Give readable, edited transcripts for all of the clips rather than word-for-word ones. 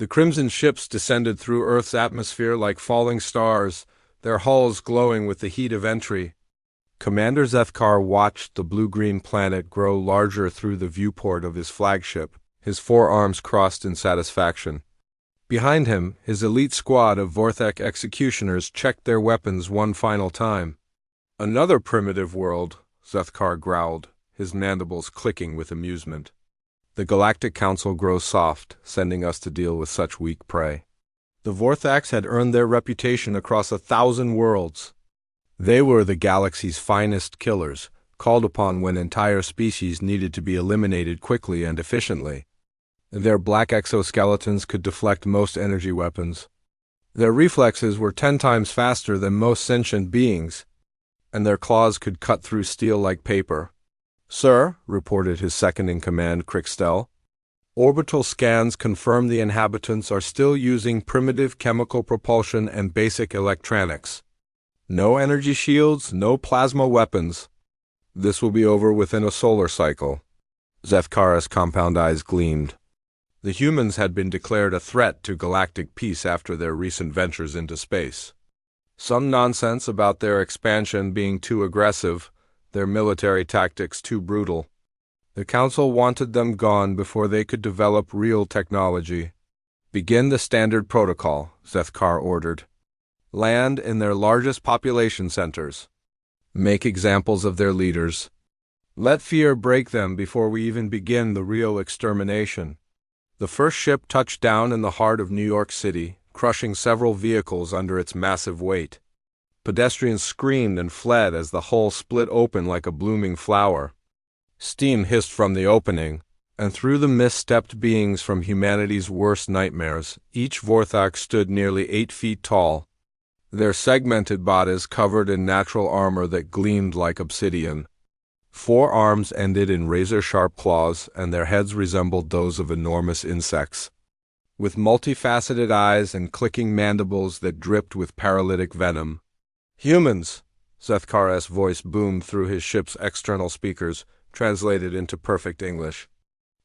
The crimson ships descended through Earth's atmosphere like falling stars, their hulls glowing with the heat of entry. Commander Zethkar watched the blue-green planet grow larger through the viewport of his flagship, his forearms crossed in satisfaction. Behind him, his elite squad of Vorthek executioners checked their weapons one final time. "Another primitive world," Zethkar growled, his mandibles clicking with amusement. "The Galactic Council grows soft, sending us to deal with such weak prey." The Vorthaks had earned their reputation across 1,000 worlds. They were the galaxy's finest killers, called upon when entire species needed to be eliminated quickly and efficiently. Their black exoskeletons could deflect most energy weapons. Their reflexes were 10 times faster than most sentient beings, and their claws could cut through steel like paper. "Sir," reported his second-in-command, Krixtel, "orbital scans confirm the inhabitants are still using primitive chemical propulsion and basic electronics. No energy shields, no plasma weapons. This will be over within a solar cycle." Zethkar's compound eyes gleamed. The humans had been declared a threat to galactic peace after their recent ventures into space. Some nonsense about their expansion being too aggressive, their military tactics too brutal. The Council wanted them gone before they could develop real technology. "Begin the standard protocol," Zethkar ordered. "Land in their largest population centers. Make examples of their leaders. Let fear break them before we even begin the real extermination." The first ship touched down in the heart of New York City, crushing several vehicles under its massive weight. Pedestrians screamed and fled as the hull split open like a blooming flower. Steam hissed from the opening, and through the mist stepped beings from humanity's worst nightmares. Each Vorthak stood nearly 8 feet tall, their segmented bodies covered in natural armor that gleamed like obsidian. 4 arms ended in razor-sharp claws, and their heads resembled those of enormous insects, with multifaceted eyes and clicking mandibles that dripped with paralytic venom. "Humans!" Zethkar's voice boomed through his ship's external speakers, translated into perfect English.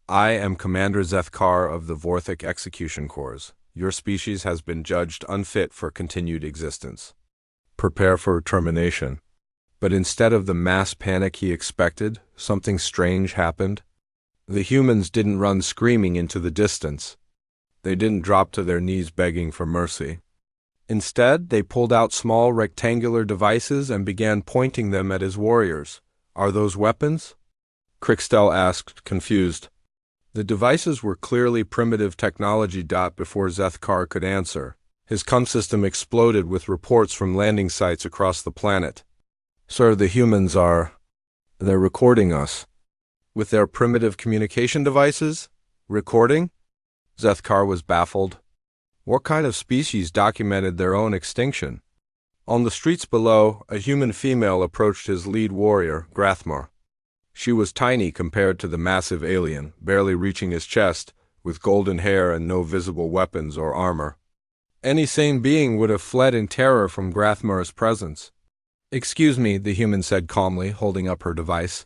"I am Commander Zethkar of the Vorthik Execution Corps. Your species has been judged unfit for continued existence. Prepare for termination." But instead of the mass panic he expected, something strange happened. The humans didn't run screaming into the distance. They didn't drop to their knees begging for mercy. Instead, they pulled out small rectangular devices and began pointing them at his warriors. "Are those weapons?" Krixtel asked, confused. The devices were clearly primitive technology. Before Zethkar could answer, his comm system exploded with reports from landing sites across the planet. "Sir, the humans they're recording us." "With their primitive communication devices? Recording?" Zethkar was baffled. What kind of species documented their own extinction? On the streets below, a human female approached his lead warrior, Grathmar. She was tiny compared to the massive alien, barely reaching his chest, with golden hair and no visible weapons or armor. Any sane being would have fled in terror from Grathmar's presence. "Excuse me," the human said calmly, holding up her device.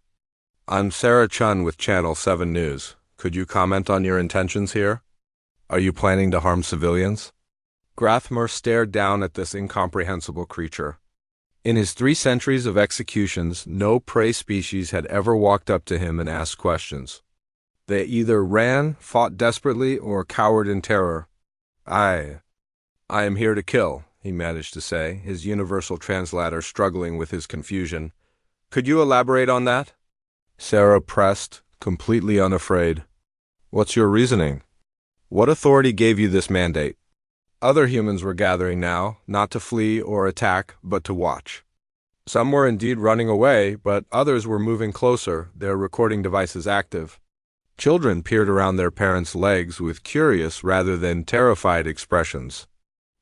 "I'm Sarah Chun with Channel 7 News. Could you comment on your intentions here? Are you planning to harm civilians?" Grathmar stared down at this incomprehensible creature. In his 3 centuries of executions, no prey species had ever walked up to him and asked questions. They either ran, fought desperately, or cowered in terror. I am here to kill," he managed to say, his universal translator struggling with his confusion. "Could you elaborate on that?" Sarah pressed, completely unafraid. "What's your reasoning? What authority gave you this mandate?" Other humans were gathering now, not to flee or attack, but to watch. Some were indeed running away, but others were moving closer, their recording devices active. Children peered around their parents' legs with curious rather than terrified expressions.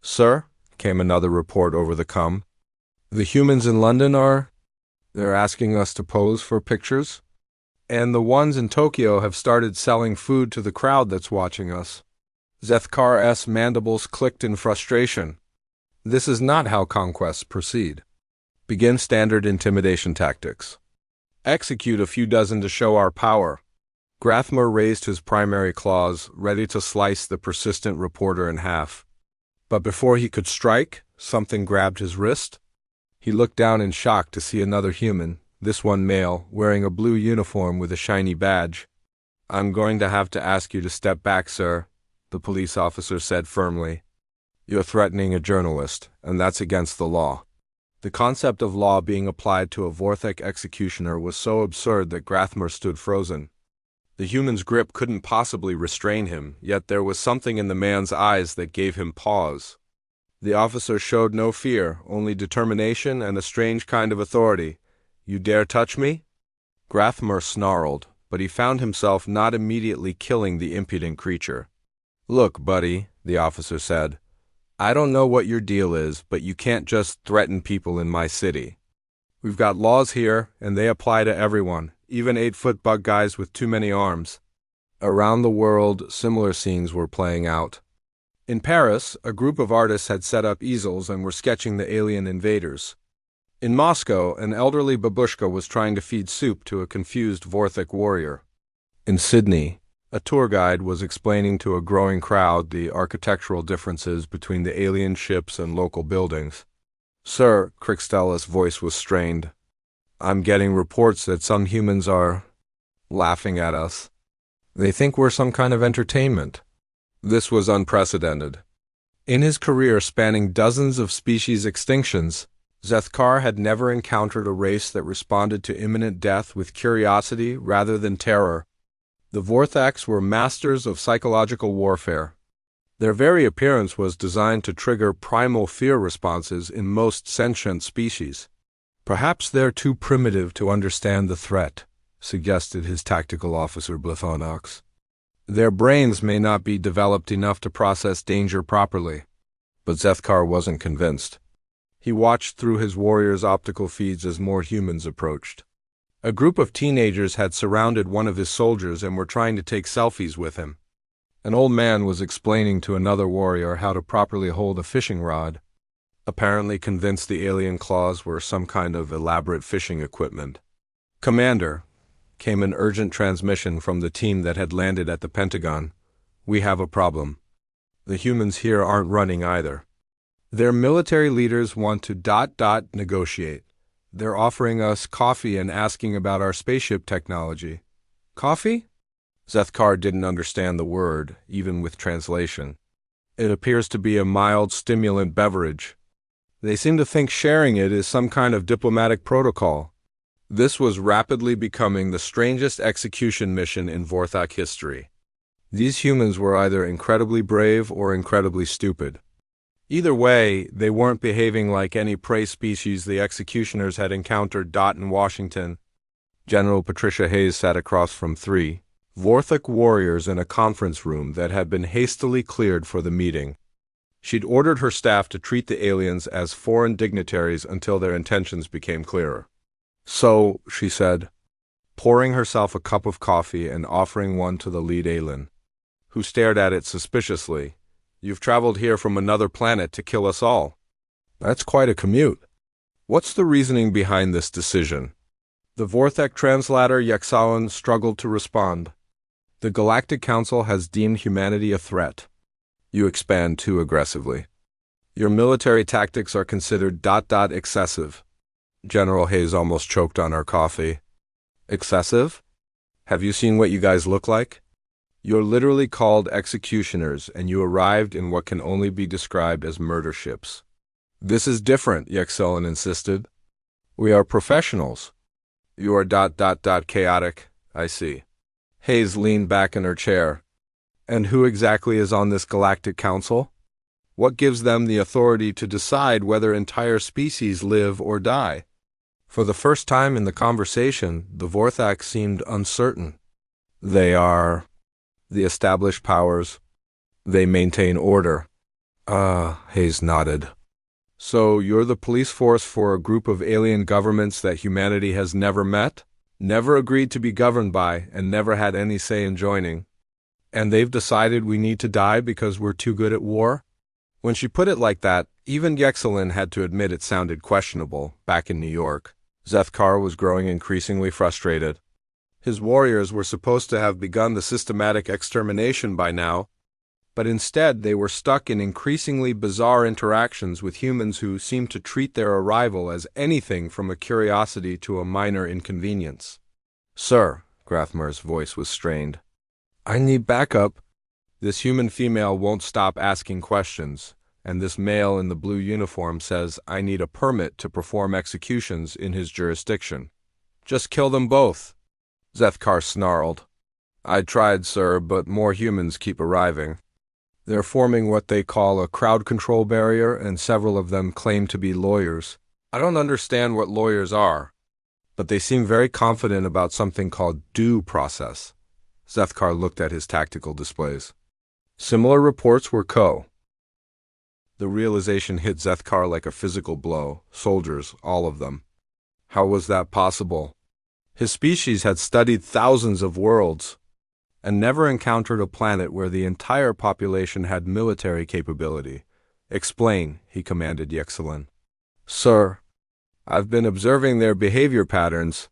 "Sir," came another report over the comm, "the humans in London they're asking us to pose for pictures. And the ones in Tokyo have started selling food to the crowd that's watching us." Zethkar's mandibles clicked in frustration. This is not how conquests proceed. Begin standard intimidation tactics. Execute a few dozen to show our power. Grathmer raised his primary claws, ready to slice the persistent reporter in half. But before he could strike, something grabbed his wrist. He looked down in shock to see another human, this one male, wearing a blue uniform with a shiny badge. "I'm going to have to ask you to step back, sir," the police officer said firmly. "You're threatening a journalist, and that's against the law." The concept of law being applied to a Vorthek executioner was so absurd that Grathmer stood frozen. The human's grip couldn't possibly restrain him, yet there was something in the man's eyes that gave him pause. The officer showed no fear, only determination and a strange kind of authority. "You dare touch me?" Grathmer snarled, but he found himself not immediately killing the impudent creature. "Look, buddy," the officer said, "I don't know what your deal is, but you can't just threaten people in my city. We've got laws here, and they apply to everyone, even 8-foot bug guys with too many arms." Around the world, similar scenes were playing out. In Paris, a group of artists had set up easels and were sketching the alien invaders. In Moscow, an elderly babushka was trying to feed soup to a confused Vorthek warrior. In Sydney, a tour guide was explaining to a growing crowd the architectural differences between the alien ships and local buildings. "Sir," Crickstella's voice was strained, "I'm getting reports that some humans are laughing at us. They think we're some kind of entertainment." This was unprecedented. In his career spanning dozens of species extinctions, Zethkar had never encountered a race that responded to imminent death with curiosity rather than terror. The Vorthaks were masters of psychological warfare. Their very appearance was designed to trigger primal fear responses in most sentient species. "Perhaps they're too primitive to understand the threat," suggested his tactical officer Blithonox. "Their brains may not be developed enough to process danger properly." But Zethkar wasn't convinced. He watched through his warrior's optical feeds as more humans approached. A group of teenagers had surrounded one of his soldiers and were trying to take selfies with him. An old man was explaining to another warrior how to properly hold a fishing rod, apparently convinced the alien claws were some kind of elaborate fishing equipment. "Commander," came an urgent transmission from the team that had landed at the Pentagon. "We have a problem. The humans here aren't running either. Their military leaders want to negotiate. They're offering us coffee and asking about our spaceship technology." "Coffee?" Zethkar didn't understand the word, even with translation. "It appears to be a mild stimulant beverage. They seem to think sharing it is some kind of diplomatic protocol." This was rapidly becoming the strangest execution mission in Vorthak history. These humans were either incredibly brave or incredibly stupid. Either way, they weren't behaving like any prey species the executioners had encountered in Washington. General Patricia Hayes sat across from 3 Vorthak warriors in a conference room that had been hastily cleared for the meeting. She'd ordered her staff to treat the aliens as foreign dignitaries until their intentions became clearer. "So," she said, pouring herself a cup of coffee and offering one to the lead alien, who stared at it suspiciously, "you've traveled here from another planet to kill us all. That's quite a commute. What's the reasoning behind this decision?" The Vorthek translator Yexalan struggled to respond. "The Galactic Council has deemed humanity a threat. You expand too aggressively. Your military tactics are considered excessive." General Hayes almost choked on her coffee. "Excessive? Have you seen what you guys look like? You're literally called executioners, and you arrived in what can only be described as murder ships." "This is different," Yexalan insisted. "We are professionals." "You are chaotic, I see." Hayes leaned back in her chair. "And who exactly is on this Galactic Council? What gives them the authority to decide whether entire species live or die?" For the first time in the conversation, the Vorthak seemed uncertain. "They are the established powers. They maintain order." Hayes nodded. "So you're the police force for a group of alien governments that humanity has never met, never agreed to be governed by, and never had any say in joining. And they've decided we need to die because we're too good at war?" When she put it like that, even Yexalan had to admit it sounded questionable, back in New York. Zethkar was growing increasingly frustrated. His warriors were supposed to have begun the systematic extermination by now, but instead they were stuck in increasingly bizarre interactions with humans who seemed to treat their arrival as anything from a curiosity to a minor inconvenience. "Sir," Grathmer's voice was strained, "I need backup. This human female won't stop asking questions, and this male in the blue uniform says I need a permit to perform executions in his jurisdiction. Just kill them both." Zethkar snarled. "I tried, sir, but more humans keep arriving. They're forming what they call a crowd control barrier, and several of them claim to be lawyers. I don't understand what lawyers are, but they seem very confident about something called due process." Zethkar looked at his tactical displays. Similar reports were The realization hit Zethkar like a physical blow. Soldiers, all of them. How was that possible? His species had studied thousands of worlds and never encountered a planet where the entire population had military capability. "Explain," he commanded Yexelin. "Sir, I've been observing their behavior patterns.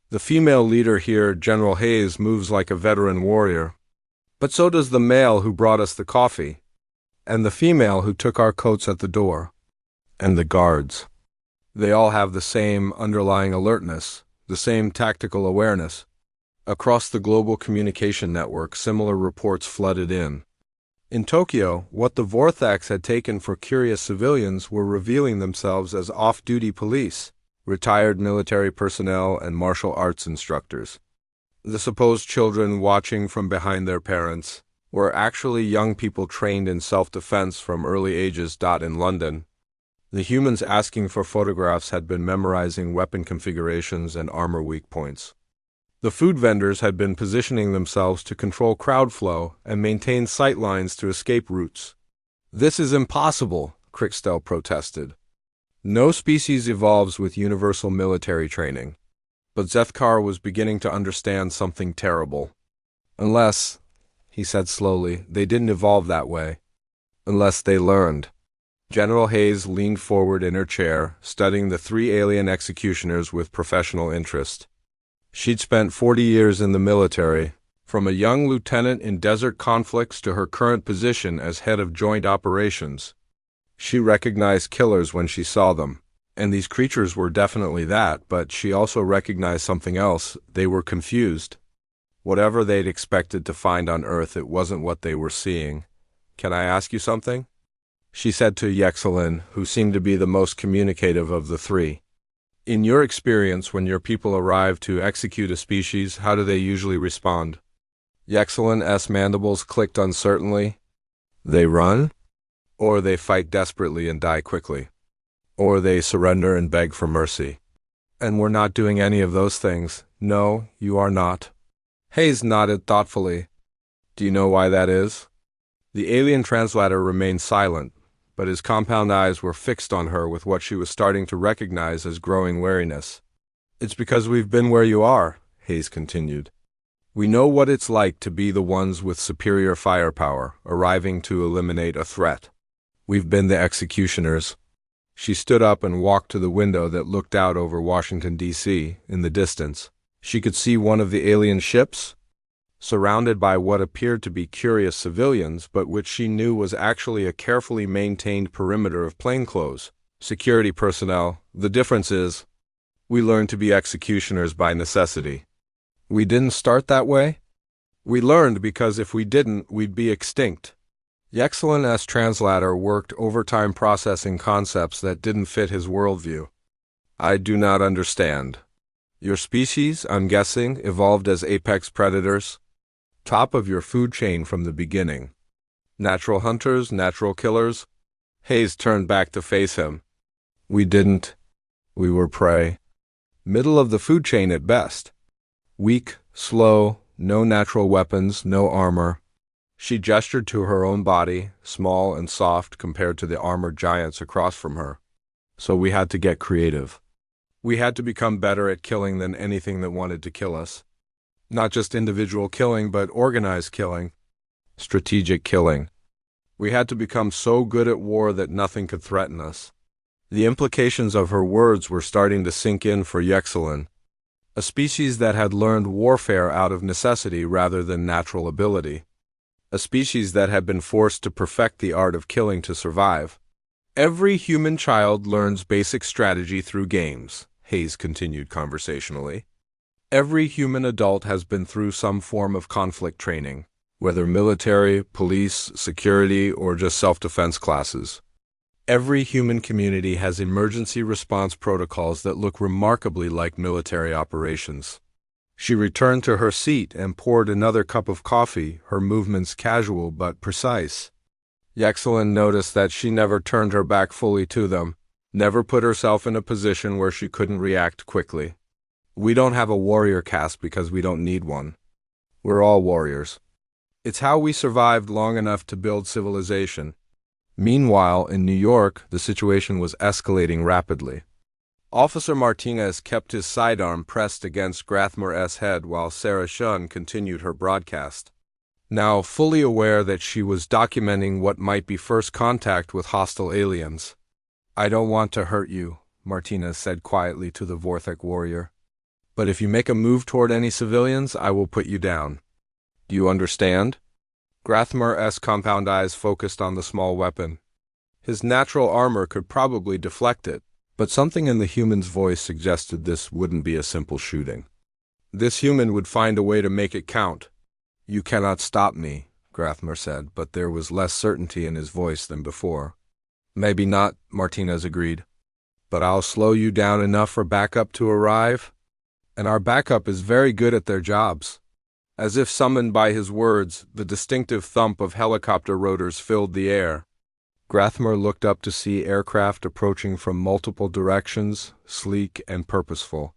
The female leader here, General Hayes, moves like a veteran warrior. But so does the male who brought us the coffee, and the female who took our coats at the door, and the guards. They all have the same underlying alertness, the same tactical awareness." Across the global communication network, similar reports flooded in. In Tokyo, what the Vorthax had taken for curious civilians were revealing themselves as off-duty police, retired military personnel, and martial arts instructors. The supposed children watching from behind their parents were actually young people trained in self-defense from early ages. In London, the humans asking for photographs had been memorizing weapon configurations and armor weak points. The food vendors had been positioning themselves to control crowd flow and maintain sight lines to escape routes. "This is impossible," Krikstel protested. "No species evolves with universal military training." But Zethkar was beginning to understand something terrible. "Unless," he said slowly, "they didn't evolve that way. Unless they learned." General Hayes leaned forward in her chair, studying the three alien executioners with professional interest. She'd spent 40 years in the military, from a young lieutenant in desert conflicts to her current position as head of joint operations. She recognized killers when she saw them, and these creatures were definitely that, but she also recognized something else. They were confused. Whatever they'd expected to find on Earth, it wasn't what they were seeing. "Can I ask you something?" she said to Yexelin, who seemed to be the most communicative of the three. "In your experience, when your people arrive to execute a species, how do they usually respond?" Yexelin's mandibles clicked uncertainly. "They run? Or they fight desperately and die quickly? Or they surrender and beg for mercy?" "And we're not doing any of those things." "No, you are not." Hayes nodded thoughtfully. "Do you know why that is?" The alien translator remained silent, but his compound eyes were fixed on her with what she was starting to recognize as growing wariness. "It's because we've been where you are," Hayes continued. "We know what it's like to be the ones with superior firepower, arriving to eliminate a threat. We've been the executioners." She stood up and walked to the window that looked out over Washington, D.C. In the distance, she could see one of the alien ships, surrounded by what appeared to be curious civilians, but which she knew was actually a carefully maintained perimeter of plainclothes, security personnel. "The difference is, we learned to be executioners by necessity." "We didn't start that way?" "We learned because if we didn't, we'd be extinct." Yexelin's translator worked overtime processing concepts that didn't fit his worldview. "I do not understand. Your species, I'm guessing, evolved as apex predators? Top of your food chain from the beginning. Natural hunters, natural killers?" Hayes turned back to face him. "We didn't. We were prey. Middle of the food chain at best. Weak, slow, no natural weapons, no armor." She gestured to her own body, small and soft compared to the armored giants across from her. "So we had to get creative. We had to become better at killing than anything that wanted to kill us. Not just individual killing, but organized killing. Strategic killing. We had to become so good at war that nothing could threaten us." The implications of her words were starting to sink in for Yexelin. A species that had learned warfare out of necessity rather than natural ability. A species that had been forced to perfect the art of killing to survive. Every human child learns basic strategy through games, Hayes continued conversationally. Every human adult has been through some form of conflict training, whether military, police, security, or just self-defense classes. Every human community has emergency response protocols that look remarkably like military operations. She returned to her seat and poured another cup of coffee, her movements casual but precise. Yaxelin noticed that she never turned her back fully to them, never put herself in a position where she couldn't react quickly. We don't have a warrior caste because we don't need one. We're all warriors. It's how we survived long enough to build civilization. Meanwhile, in New York, the situation was escalating rapidly. Officer Martinez kept his sidearm pressed against Grathmore's head while Sarah Shun continued her broadcast. Now fully aware that she was documenting what might be first contact with hostile aliens. "I don't want to hurt you," Martinez said quietly to the Vorthek warrior. "But if you make a move toward any civilians, I will put you down. Do you understand?" Grathmore's compound eyes focused on the small weapon. His natural armor could probably deflect it, but something in the human's voice suggested this wouldn't be a simple shooting. This human would find a way to make it count. "You cannot stop me," Grathmore said, but there was less certainty in his voice than before. "Maybe not," Martinez agreed. "But I'll slow you down enough for backup to arrive. And our backup is very good at their jobs." As if summoned by his words, the distinctive thump of helicopter rotors filled the air. Grathmore looked up to see aircraft approaching from multiple directions, sleek and purposeful.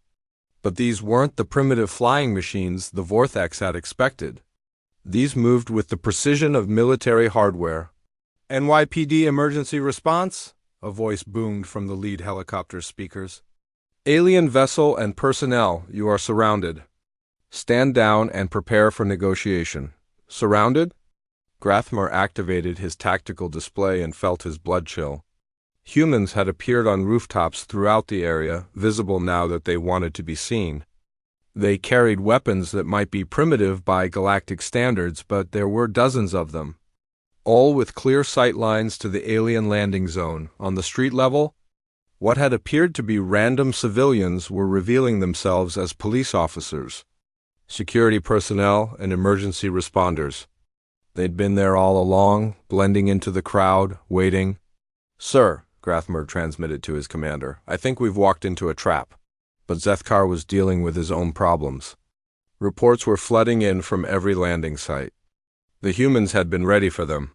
But these weren't the primitive flying machines the Vortheks had expected. These moved with the precision of military hardware. "NYPD emergency response?" a voice boomed from the lead helicopter speakers. "Alien vessel and personnel, you are surrounded. Stand down and prepare for negotiation." "Surrounded?" Grathmore activated his tactical display and felt his blood chill. Humans had appeared on rooftops throughout the area, visible now that they wanted to be seen. They carried weapons that might be primitive by galactic standards, but there were dozens of them, all with clear sight lines to the alien landing zone. On the street level, what had appeared to be random civilians were revealing themselves as police officers, security personnel, and emergency responders. They'd been there all along, blending into the crowd, waiting. "Sir," Grathmore transmitted to his commander, "I think we've walked into a trap." But Zethkar was dealing with his own problems. Reports were flooding in from every landing site. The humans had been ready for them.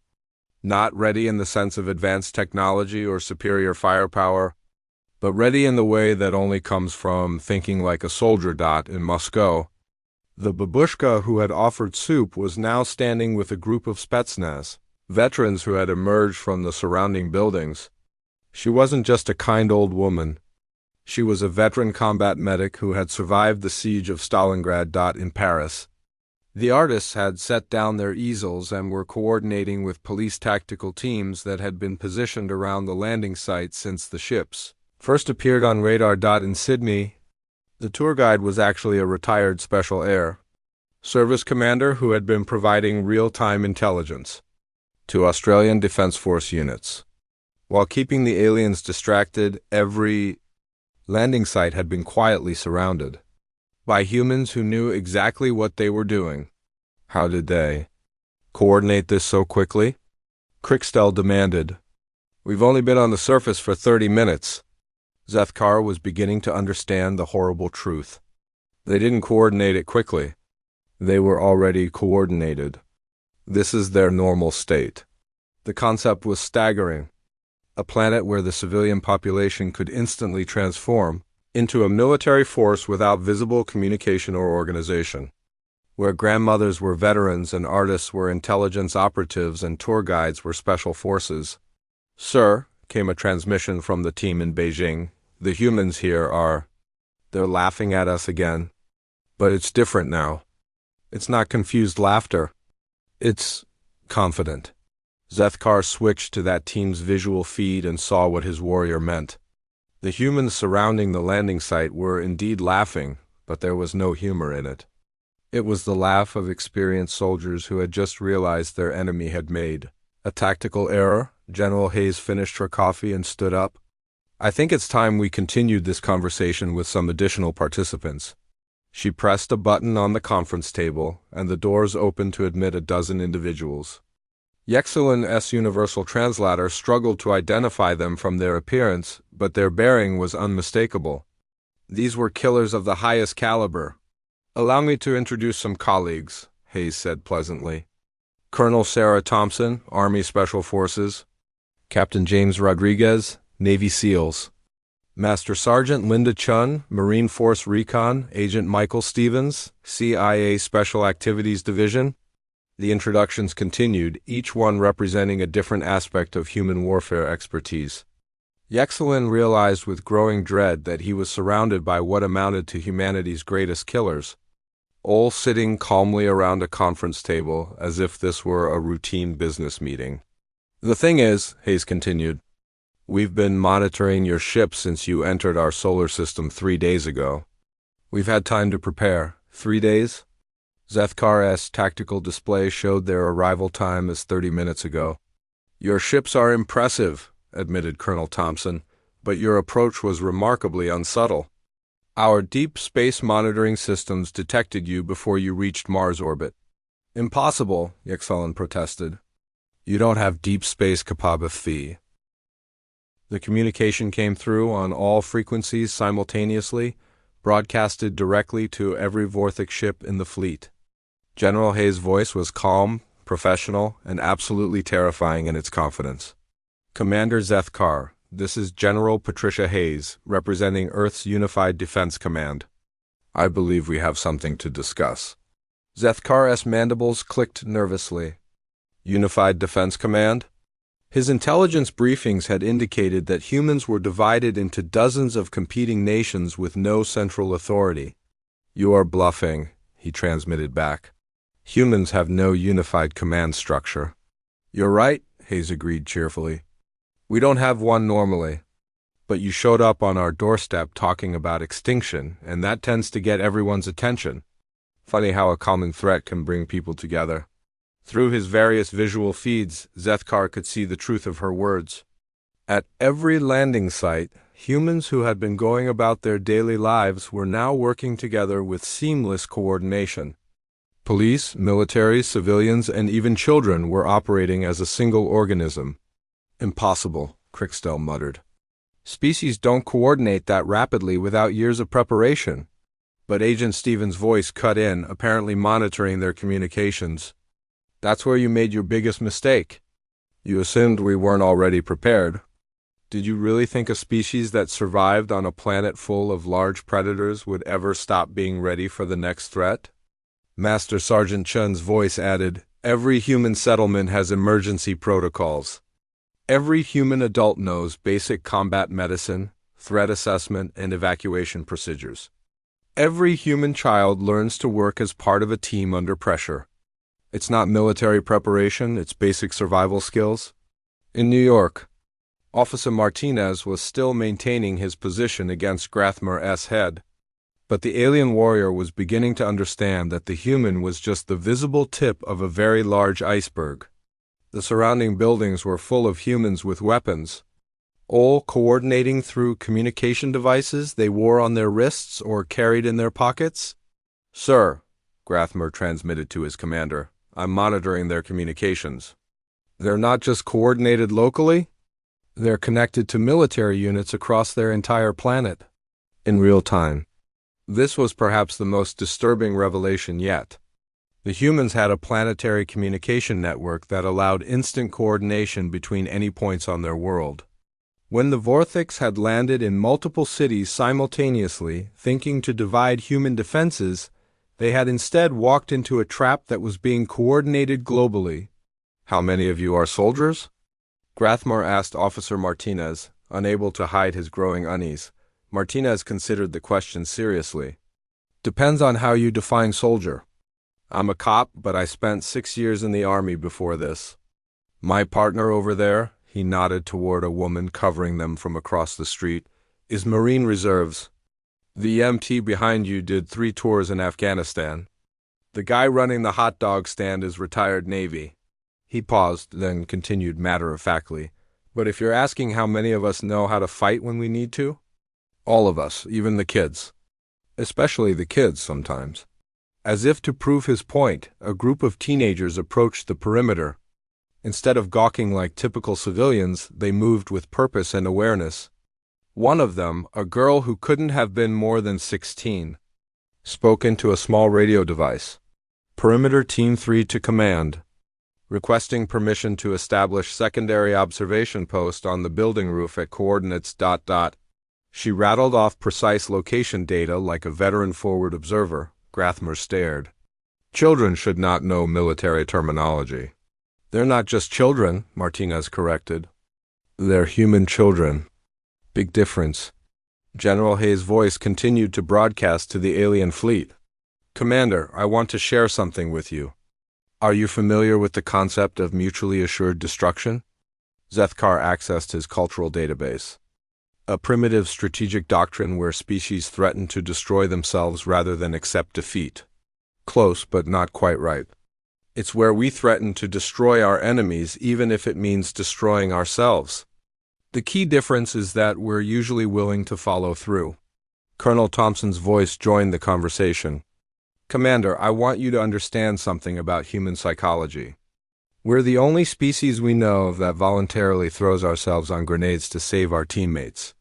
Not ready in the sense of advanced technology or superior firepower, but ready in the way that only comes from thinking like a soldier in Moscow. The babushka who had offered soup was now standing with a group of Spetsnaz, veterans who had emerged from the surrounding buildings. She wasn't just a kind old woman. She was a veteran combat medic who had survived the siege of Stalingrad in Paris. The artists had set down their easels and were coordinating with police tactical teams that had been positioned around the landing site since the ships first appeared on radar. In Sydney, the tour guide was actually a retired Special Air Service commander who had been providing real-time intelligence to Australian Defence Force units. While keeping the aliens distracted, every landing site had been quietly surrounded by humans who knew exactly what they were doing. How did they coordinate this so quickly? Krikstel demanded. "We've only been on the surface for 30 minutes. Zethkar was beginning to understand the horrible truth. They didn't coordinate it quickly. They were already coordinated. This is their normal state. The concept was staggering. A planet where the civilian population could instantly transform into a military force without visible communication or organization. Where grandmothers were veterans and artists were intelligence operatives and tour guides were special forces. "Sir," came a transmission from the team in Beijing, "the humans here are... they're laughing at us again. But it's different now. It's not confused laughter. It's confident." Zethkar switched to that team's visual feed and saw what his warrior meant. The humans surrounding the landing site were indeed laughing, but there was no humor in it. It was the laugh of experienced soldiers who had just realized their enemy had made a tactical error. General Hayes finished her coffee and stood up. I think it's time we continued this conversation with some additional participants. She pressed a button on the conference table, and the doors opened to admit a dozen individuals. Yexelin's Universal Translator struggled to identify them from their appearance, but their bearing was unmistakable. These were killers of the highest caliber. "Allow me to introduce some colleagues," Hayes said pleasantly. "Colonel Sarah Thompson, Army Special Forces. Captain James Rodriguez, Navy SEALs. Master Sergeant Linda Chun, Marine Force Recon. Agent Michael Stevens, CIA Special Activities Division." The introductions continued, each one representing a different aspect of human warfare expertise. Yexelin realized with growing dread that he was surrounded by what amounted to humanity's greatest killers, all sitting calmly around a conference table as if this were a routine business meeting. "The thing is," Hayes continued, "we've been monitoring your ship since you entered our solar system 3 days ago. We've had time to prepare." 3 days? Zethkar's tactical display showed their arrival time as 30 minutes ago. "Your ships are impressive," admitted Colonel Thompson, "but your approach was remarkably unsubtle. Our deep space monitoring systems detected you before you reached Mars orbit." "Impossible," Yexelin protested. "You don't have deep space capability." The communication came through on all frequencies simultaneously, broadcasted directly to every Vorthic ship in the fleet. General Hayes' voice was calm, professional, and absolutely terrifying in its confidence. "Commander Zethkar, this is General Patricia Hayes, representing Earth's Unified Defense Command. I believe we have something to discuss." Zethkar's mandibles clicked nervously. Unified Defense Command? His intelligence briefings had indicated that humans were divided into dozens of competing nations with no central authority. "You are bluffing," he transmitted back. "Humans have no unified command structure." "You're right," Hayes agreed cheerfully. "We don't have one normally. But you showed up on our doorstep talking about extinction, and that tends to get everyone's attention. Funny how a common threat can bring people together." Through his various visual feeds, Zethkar could see the truth of her words. At every landing site, humans who had been going about their daily lives were now working together with seamless coordination. Police, military, civilians, and even children were operating as a single organism. "Impossible," Crickstell muttered. "Species don't coordinate that rapidly without years of preparation." But Agent Stevens' voice cut in, apparently monitoring their communications. "That's where you made your biggest mistake. You assumed we weren't already prepared. Did you really think a species that survived on a planet full of large predators would ever stop being ready for the next threat?" Master Sergeant Chun's voice added, "Every human settlement has emergency protocols. Every human adult knows basic combat medicine, threat assessment, and evacuation procedures. Every human child learns to work as part of a team under pressure. It's not military preparation, it's basic survival skills." In New York, Officer Martinez was still maintaining his position against Grathmer's head. But the alien warrior was beginning to understand that the human was just the visible tip of a very large iceberg. The surrounding buildings were full of humans with weapons, all coordinating through communication devices they wore on their wrists or carried in their pockets. "Sir," Grathmer transmitted to his commander, "I'm monitoring their communications. They're not just coordinated locally, they're connected to military units across their entire planet, in real time." This was perhaps the most disturbing revelation yet. The humans had a planetary communication network that allowed instant coordination between any points on their world. When the Vorthics had landed in multiple cities simultaneously, thinking to divide human defenses, they had instead walked into a trap that was being coordinated globally. "How many of you are soldiers?" Grathmer asked Officer Martinez, unable to hide his growing unease. Martinez considered the question seriously. "Depends on how you define soldier. I'm a cop, but I spent 6 years in the Army before this. My partner over there," he nodded toward a woman covering them from across the street, "is Marine Reserves. The EMT behind you did 3 tours in Afghanistan. The guy running the hot dog stand is retired Navy. He paused, then continued matter-of-factly. But if you're asking how many of us know how to fight when we need to? All of us, even the kids. Especially the kids sometimes. As if to prove his point, a group of teenagers approached the perimeter. Instead of gawking like typical civilians, they moved with purpose and awareness. One of them, a girl who couldn't have been more than 16, spoke into a small radio device. Perimeter Team 3 to command, requesting permission to establish secondary observation post on the building roof at coordinates ... She rattled off precise location data like a veteran forward observer. Grathmer stared. Children should not know military terminology. They're not just children, Martinez corrected. They're human children. Big difference. General Hayes' voice continued to broadcast to the alien fleet. Commander, I want to share something with you. Are you familiar with the concept of mutually assured destruction? Zethkar accessed his cultural database. A primitive strategic doctrine where species threaten to destroy themselves rather than accept defeat. Close, but not quite right. It's where we threaten to destroy our enemies even if it means destroying ourselves. The key difference is that we're usually willing to follow through. Colonel Thompson's voice joined the conversation. Commander, I want you to understand something about human psychology. We're the only species we know of that voluntarily throws ourselves on grenades to save our teammates.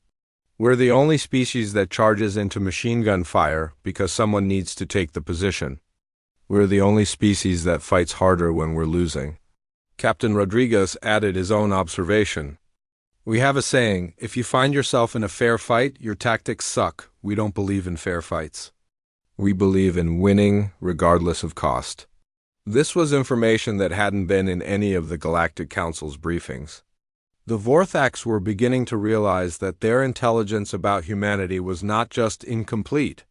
We're the only species that charges into machine gun fire because someone needs to take the position. We're the only species that fights harder when we're losing. Captain Rodriguez added his own observation. We have a saying, if you find yourself in a fair fight, your tactics suck. We don't believe in fair fights. We believe in winning regardless of cost. This was information that hadn't been in any of the Galactic Council's briefings. The Vorthax were beginning to realize that their intelligence about humanity was not just incomplete,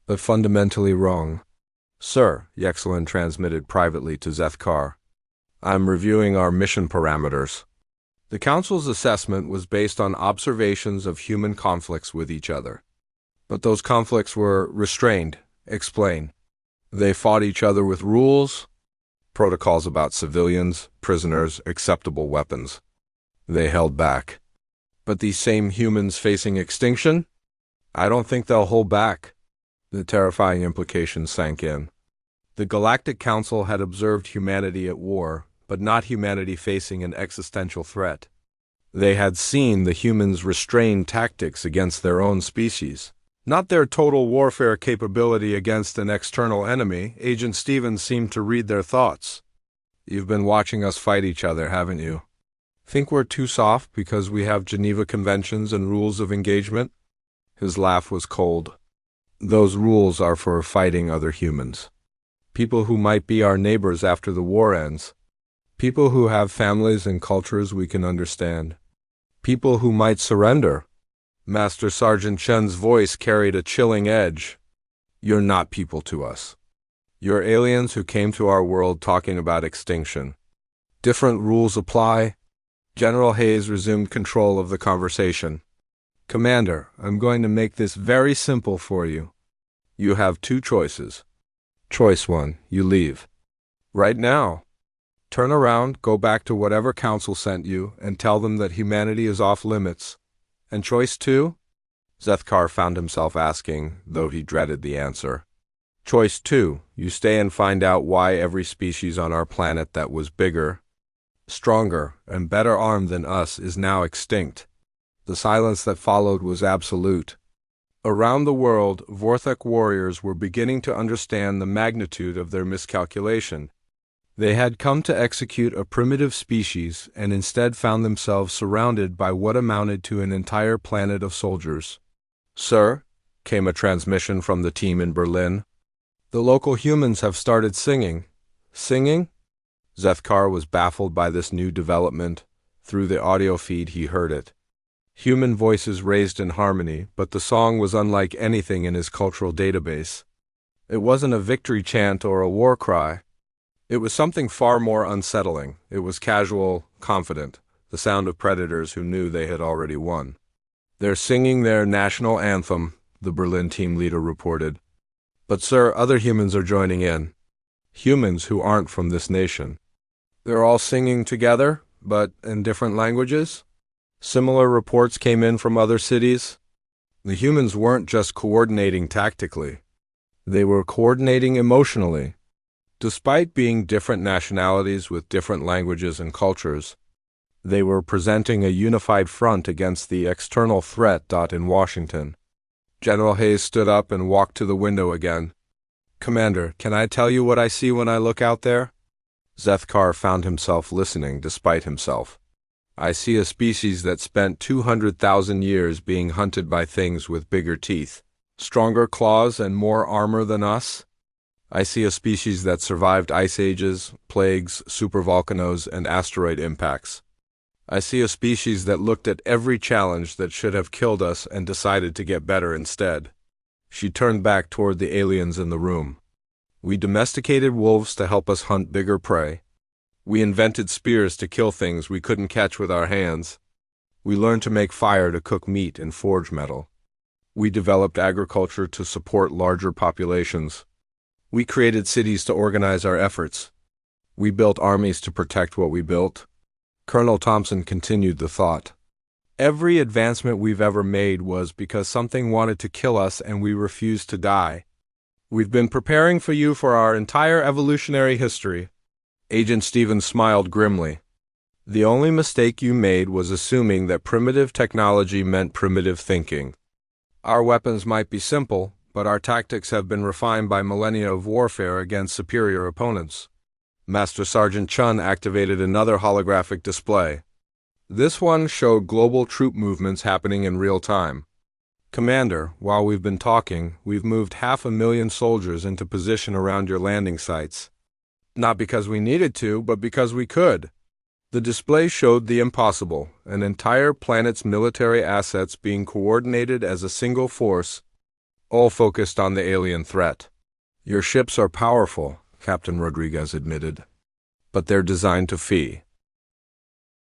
but fundamentally wrong. Sir, Yexelin transmitted privately to Zethkar. I'm reviewing our mission parameters. The Council's assessment was based on observations of human conflicts with each other. But those conflicts were restrained. Explain. They fought each other with rules, protocols about civilians, prisoners, acceptable weapons. They held back. But these same humans facing extinction? I don't think they'll hold back. The terrifying implications sank in. The Galactic Council had observed humanity at war, but not humanity facing an existential threat. They had seen the humans' restrained tactics against their own species, not their total warfare capability against an external enemy. Agent Stevens seemed to read their thoughts. You've been watching us fight each other, haven't you? Think we're too soft because we have Geneva Conventions and rules of engagement? His laugh was cold. Those rules are for fighting other humans. People who might be our neighbors after the war ends. People who have families and cultures we can understand. People who might surrender. Master Sergeant Chen's voice carried a chilling edge. You're not people to us. You're aliens who came to our world talking about extinction. Different rules apply. General Hayes resumed control of the conversation. Commander, I'm going to make this very simple for you. You have 2 choices. Choice 1, you leave. Right now. Turn around, go back to whatever council sent you, and tell them that humanity is off limits. And choice 2? Zethkar found himself asking, though he dreaded the answer. Choice 2, you stay and find out why every species on our planet that was bigger, stronger, and better armed than us is now extinct. The silence that followed was absolute. Around the world, Vorthak warriors were beginning to understand the magnitude of their miscalculation. They had come to execute a primitive species and instead found themselves surrounded by what amounted to an entire planet of soldiers. Sir, came a transmission from the team in Berlin. The local humans have started singing. Singing? Zethkar was baffled by this new development. Through the audio feed he heard it. Human voices raised in harmony, but the song was unlike anything in his cultural database. It wasn't a victory chant or a war cry. It was something far more unsettling. It was casual, confident, the sound of predators who knew they had already won. They're singing their national anthem, the Berlin team leader reported. But sir, other humans are joining in. Humans who aren't from this nation. They're all singing together, but in different languages. Similar reports came in from other cities. The humans weren't just coordinating tactically. They were coordinating emotionally. Despite being different nationalities with different languages and cultures, they were presenting a unified front against the external threat. In Washington. General Hayes stood up and walked to the window again. Commander, can I tell you what I see when I look out there? Zethkar found himself listening despite himself. I see a species that spent 200,000 years being hunted by things with bigger teeth, stronger claws, and more armor than us. I see a species that survived ice ages, plagues, supervolcanoes, and asteroid impacts. I see a species that looked at every challenge that should have killed us and decided to get better instead. She turned back toward the aliens in the room. We domesticated wolves to help us hunt bigger prey. We invented spears to kill things we couldn't catch with our hands. We learned to make fire to cook meat and forge metal. We developed agriculture to support larger populations. We created cities to organize our efforts. We built armies to protect what we built. Colonel Thompson continued the thought. Every advancement we've ever made was because something wanted to kill us and we refused to die. We've been preparing for you for our entire evolutionary history. Agent Stevens smiled grimly. The only mistake you made was assuming that primitive technology meant primitive thinking. Our weapons might be simple, but our tactics have been refined by millennia of warfare against superior opponents. Master Sergeant Chun activated another holographic display. This one showed global troop movements happening in real time. Commander, while we've been talking, we've moved 500,000 soldiers into position around your landing sites. Not because we needed to, but because we could. The display showed the impossible, an entire planet's military assets being coordinated as a single force, all focused on the alien threat. Your ships are powerful, Captain Rodriguez admitted, but they're designed to flee.